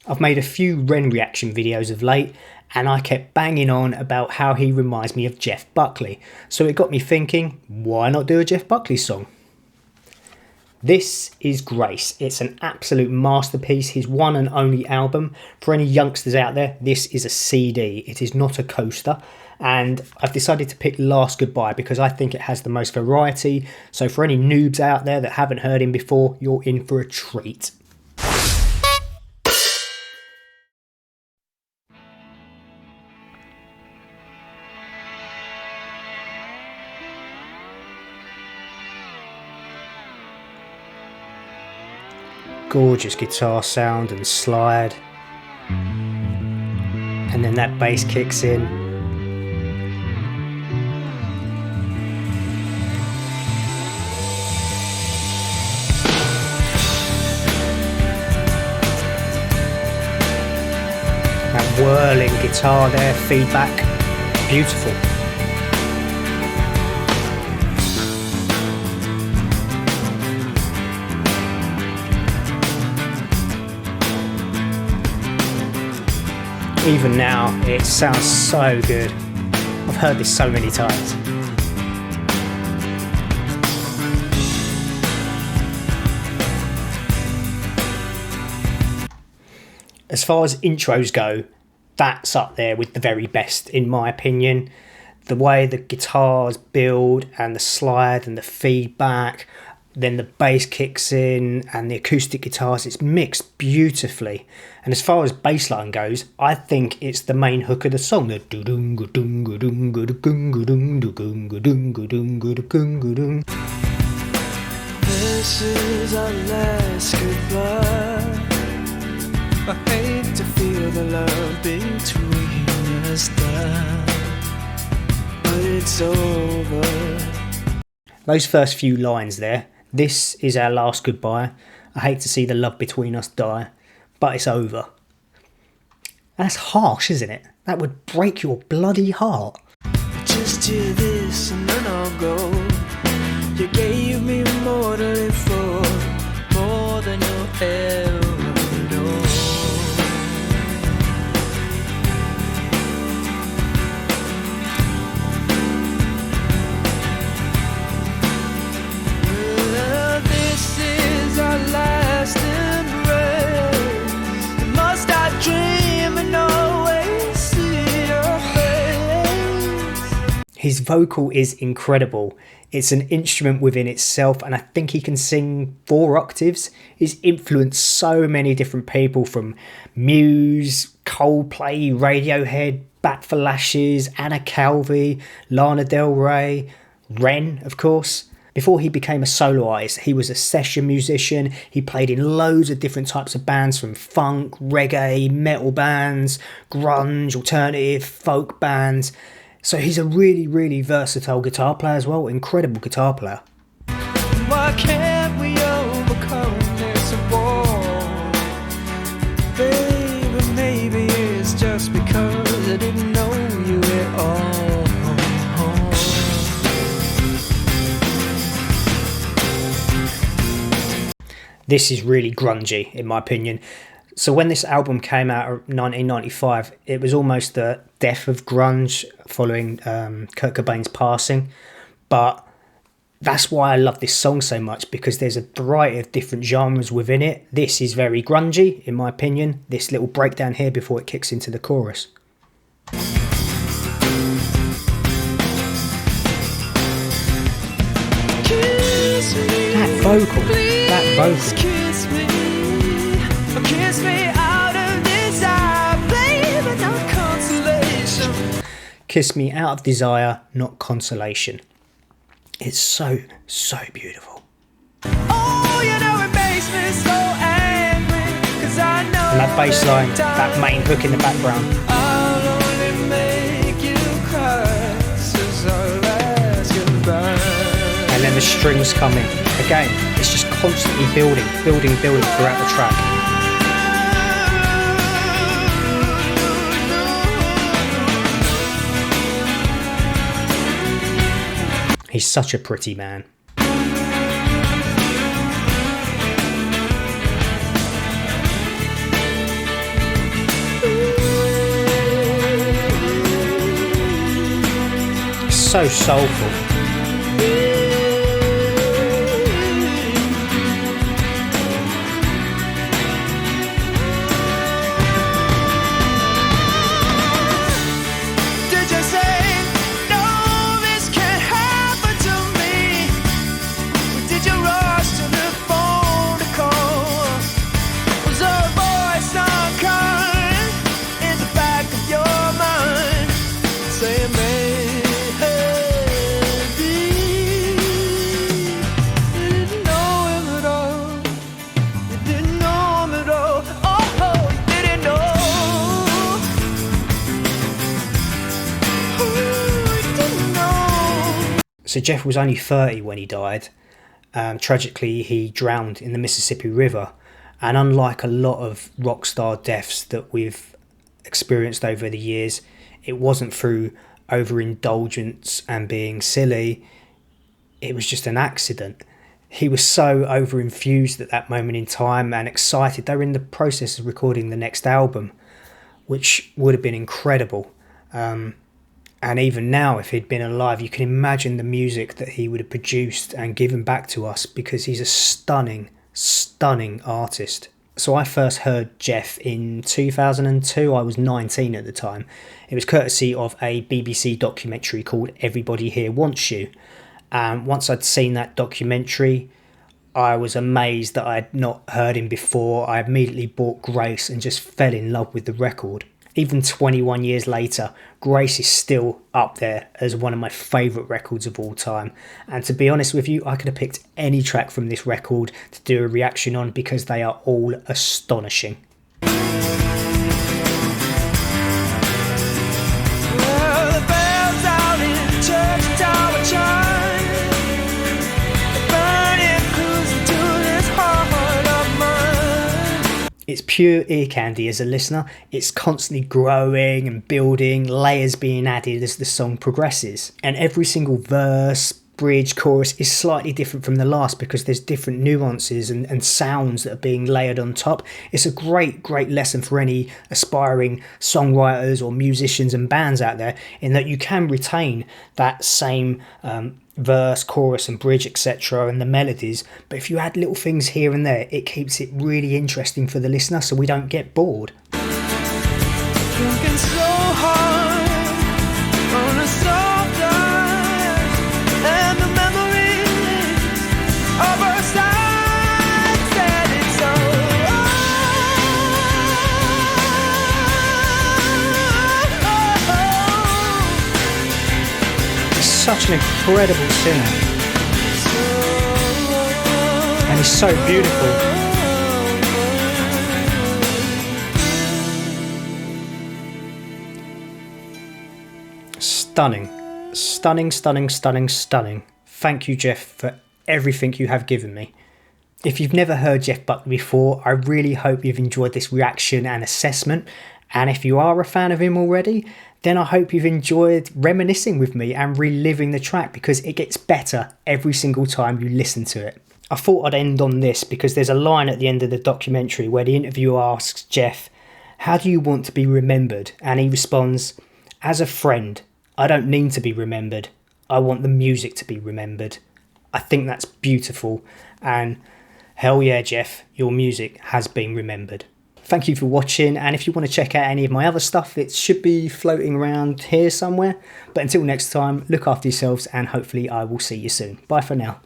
I've made a few Ren reaction videos of late, and I kept banging on about how he reminds me of Jeff Buckley, so it got me thinking, why not do a Jeff Buckley song? This is Grace. It's an absolute masterpiece, his one and only album. For any youngsters out there, this is a CD, it is not a coaster, and I've decided to pick Last Goodbye because I think it has the most variety, so for any noobs out there that haven't heard him before, you're in for a treat. Gorgeous guitar sound and slide, and then that bass kicks in. That whirling guitar there, feedback, beautiful. Even now, it sounds so good. I've heard this so many times. As far as intros go, that's up there with the very best in my opinion. The way the guitars build and the slide and the feedback, then the bass kicks in and the acoustic guitars, it's mixed beautifully. And as far as bass line goes, I think it's the main hook of the song. The this is our last goodbye. I hate to feel the love between us now, but it's over. Those first few lines there. This is our last goodbye. I hate to see the love between us die, but it's over. That's harsh, isn't it? That would break your bloody heart. Just hear this and then I'll go. You gave me more to live for, more than you'll ever know. Well, this is our last embrace. Must I dream and always see your face? His vocal is incredible. It's an instrument within itself, and I think he can sing 4 octaves. He's influenced so many different people, from Muse, Coldplay, Radiohead, Bat for Lashes, Calvi, Lana Del Rey, Ren, of course. Before he became a solo artist, he was a session musician. He played in loads of different types of bands, from funk, reggae, metal bands, grunge, alternative, folk bands. So he's a really, really versatile guitar player as well. Incredible guitar player. Why can't we overcome this war? Baby, maybe it's just because I didn't know you at all. This is really grungy, in my opinion. So when this album came out in 1995, it was almost the death of grunge following Kurt Cobain's passing. But that's why I love this song so much, because there's a variety of different genres within it. This is very grungy, in my opinion. This little breakdown here before it kicks into the chorus. That vocal. Kiss me out of desire, baby, not consolation. Kiss me out of desire, not consolation. It's so, so beautiful. Oh, you know it makes me so angry, 'cause I know. And that bass line, that main hook in the background. I'll only make you cry since our last goodbye. And then the strings come in. Again, it's just constantly building throughout the track. He's such a pretty man. so soulful. So Jeff was only 30 when he died. Tragically, he drowned in the Mississippi River. And unlike a lot of rock star deaths that we've experienced over the years, it wasn't through overindulgence and being silly. It was just an accident. He was so overinfused at that moment in time and excited. They were in the process of recording the next album, which would have been incredible. And even now, if he'd been alive, you can imagine the music that he would have produced and given back to us, because he's a stunning, stunning artist. So I first heard Jeff in 2002. I was 19 at the time. It was courtesy of a BBC documentary called Everybody Here Wants You. And once I'd seen that documentary, I was amazed that I had not heard him before. I immediately bought Grace and just fell in love with the record. Even 21 years later, Grace is still up there as one of my favourite records of all time. And to be honest with you, I could have picked any track from this record to do a reaction on, because they are all astonishing. It's pure ear candy as a listener. It's constantly growing and building, layers being added as the song progresses. And every single verse, bridge, chorus is slightly different from the last, because there's different nuances and sounds that are being layered on top. It's a great, great lesson for any aspiring songwriters or musicians and bands out there, in that you can retain that same verse, chorus and bridge, etc., and the melodies, but if you add little things here and there, it keeps it really interesting for the listener, so we don't get bored. Such an incredible singer, and he's so beautiful. Stunning, stunning, stunning, stunning, stunning. Thank you, Jeff, for everything you have given me. If you've never heard Jeff Buckley before, I really hope you've enjoyed this reaction and assessment. And if you are a fan of him already, then I hope you've enjoyed reminiscing with me and reliving the track, because it gets better every single time you listen to it. I thought I'd end on this, because there's a line at the end of the documentary where the interviewer asks Jeff, "How do you want to be remembered?" And he responds, "As a friend, I don't need to be remembered. I want the music to be remembered." I think that's beautiful, and hell yeah, Jeff, your music has been remembered. Thank you for watching, and if you want to check out any of my other stuff, it should be floating around here somewhere. But until next time, look after yourselves, and hopefully I will see you soon. Bye for now.